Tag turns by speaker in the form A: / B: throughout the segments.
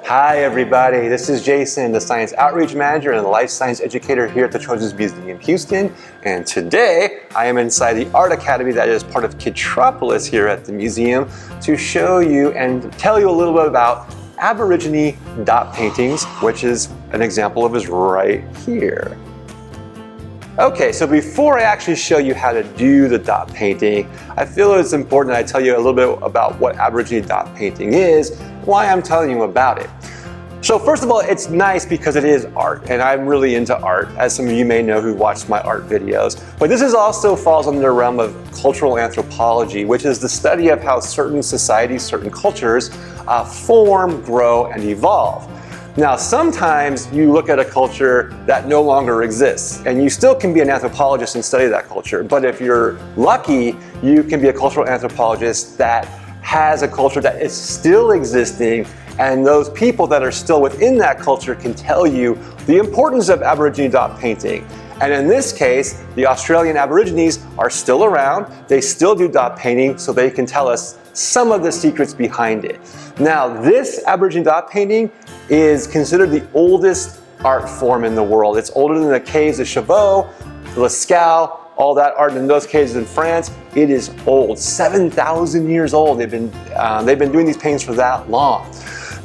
A: Hi everybody, this is Jason, the Science Outreach Manager and the Life Science Educator here at the Children's Museum Houston. And today I am inside the Art Academy that is part of Kidtropolis here at the museum to show you and tell you a little bit about Aborigine dot paintings, which is an example of is right here. Okay, so before I actually show you how to do the dot painting, I feel it's important that I tell you a little bit about what Aborigine dot painting is, why I'm telling you about it. So first of all, it's nice because it is art, and I'm really into art, as some of you may know who watched my art videos. But this also falls under the realm of cultural anthropology, which is the study of how certain societies, certain cultures form, grow, and evolve. Now, sometimes you look at a culture that no longer exists, and you still can be an anthropologist and study that culture. But if you're lucky, you can be a cultural anthropologist that has a culture that is still existing, and those people that are still within that culture can tell you the importance of Aborigine dot painting. And in this case, the Australian Aborigines are still around. They still do dot painting, so they can tell us some of the secrets behind it. Now, this Aborigine dot painting is considered the oldest art form in the world. It's older than the caves of Chavot, Lascaux, all that art in those caves in France. It is old, 7,000 years old. They've been doing these paintings for that long.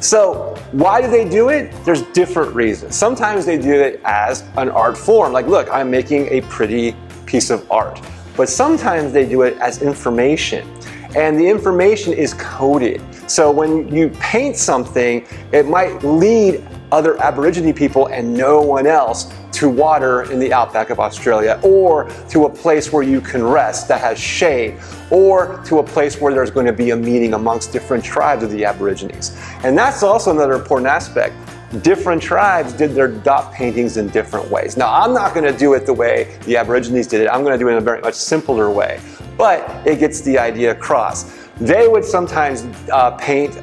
A: So why do they do it? There's different reasons. Sometimes they do it as an art form. Like, look, I'm making a pretty piece of art. But sometimes they do it as information. And the information is coded. So when you paint something, it might lead other Aborigine people and no one else to water in the outback of Australia, or to a place where you can rest that has shade, or to a place where there's going to be a meeting amongst different tribes of the Aborigines. And that's also another important aspect. Different tribes did their dot paintings in different ways. Now, I'm not going to do it the way the Aborigines did it. I'm going to do it in a very much simpler way, but it gets the idea across. They would sometimes paint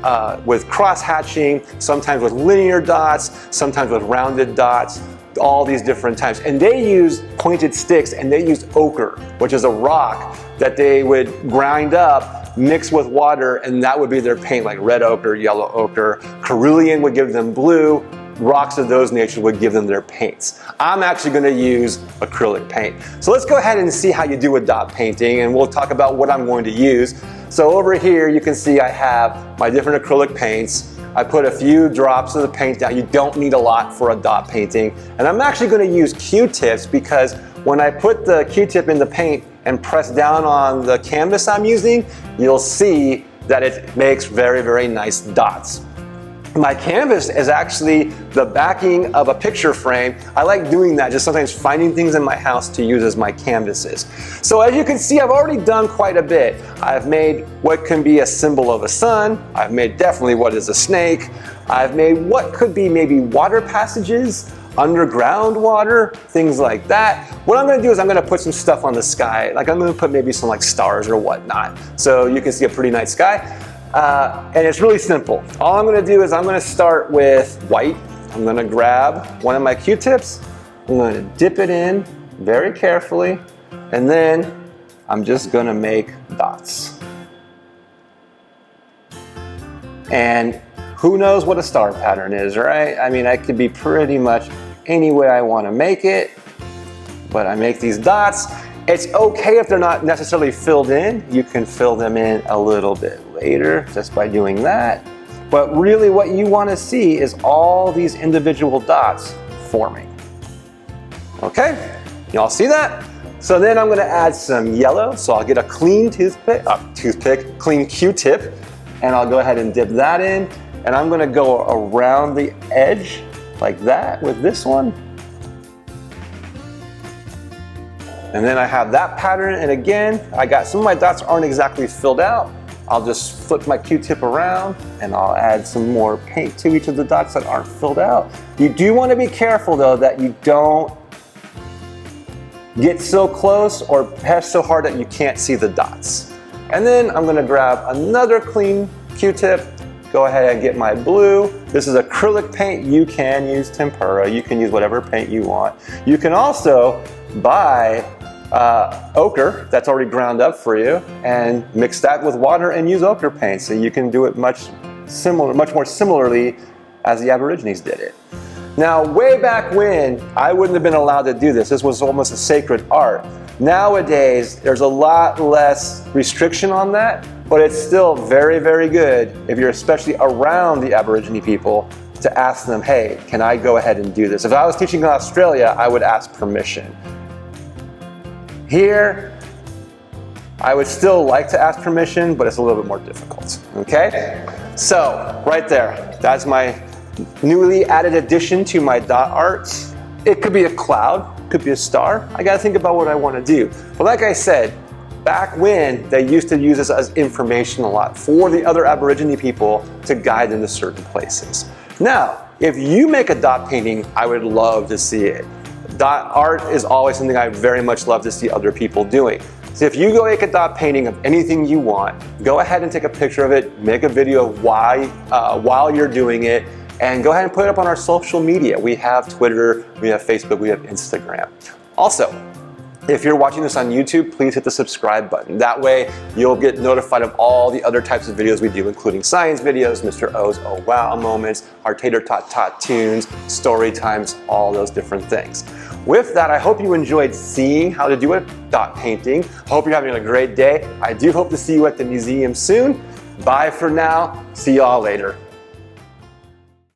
A: with cross-hatching, sometimes with linear dots, sometimes with rounded dots, all these different types. And they use pointed sticks, and they use ochre, which is a rock that they would grind up, mix with water, and that would be their paint, like red ochre, yellow ochre. Cerulean would give them blue. Rocks of those natures would give them their paints. I'm actually going to use acrylic paint. So let's go ahead and see how you do a dot painting, and we'll talk about what I'm going to use. So over here you can see I have my different acrylic paints. I put a few drops of the paint down. You don't need a lot for a dot painting. And I'm actually going to use Q-tips, because when I put the Q-tip in the paint and press down on the canvas I'm using, you'll see that it makes very, very nice dots. My canvas is actually the backing of a picture frame. I like doing that, just sometimes finding things in my house to use as my canvases. So as you can see, I've already done quite a bit. I've made what can be a symbol of a sun. I've made definitely what is a snake. I've made what could be maybe water passages, underground water, things like that. What I'm gonna do is I'm gonna put some stuff on the sky. Like I'm gonna put maybe some like stars or whatnot. So you can see a pretty night sky. And it's really simple. All I'm going to do is I'm going to start with white. I'm going to grab one of my Q-tips. I'm going to dip it in very carefully. And then I'm just going to make dots. And who knows what a star pattern is, right? I mean, I could be pretty much any way I want to make it. But I make these dots. It's okay if they're not necessarily filled in. You can fill them in a little bit later just by doing that. But really what you want to see is all these individual dots forming. Okay, y'all see that? So then I'm going to add some yellow. So I'll get a clean clean Q-tip, and I'll go ahead and dip that in. And I'm going to go around the edge like that with this one. And then I have that pattern, and again, I got some of my dots aren't exactly filled out. I'll just flip my Q-tip around and I'll add some more paint to each of the dots that aren't filled out. You do want to be careful though that you don't get so close or press so hard that you can't see the dots. And then I'm going to grab another clean Q-tip, go ahead and get my blue. This is acrylic paint. You can use tempera. You can use whatever paint you want. You can also buy ochre that's already ground up for you and mix that with water and use ochre paint, so you can do it much more similarly as the Aborigines did it. Now, way back when, I wouldn't have been allowed to do this. This was almost a sacred art. Nowadays, there's a lot less restriction on that, but it's still very, very good if you're especially around the Aborigine people to ask them, hey, can I go ahead and do this? If I was teaching in Australia, I would ask permission. Here, I would still like to ask permission, but it's a little bit more difficult, okay? So, right there, that's my newly added addition to my dot art. It could be a cloud, could be a star. I gotta think about what I wanna do. But like I said, back when, they used to use this as information a lot for the other Aborigine people to guide them to certain places. Now, if you make a dot painting, I would love to see it. Dot art is always something I very much love to see other people doing. So if you go make a dot painting of anything you want, go ahead and take a picture of it, make a video while you're doing it, and go ahead and put it up on our social media. We have Twitter, we have Facebook, we have Instagram. Also, if you're watching this on YouTube, please hit the subscribe button. That way, you'll get notified of all the other types of videos we do, including science videos, Mr. O's Oh Wow moments, our Tater Tot Tot tunes, story times, all those different things. With that, I hope you enjoyed seeing how to do a dot painting. Hope you're having a great day. I do hope to see you at the museum soon. Bye for now. See y'all later.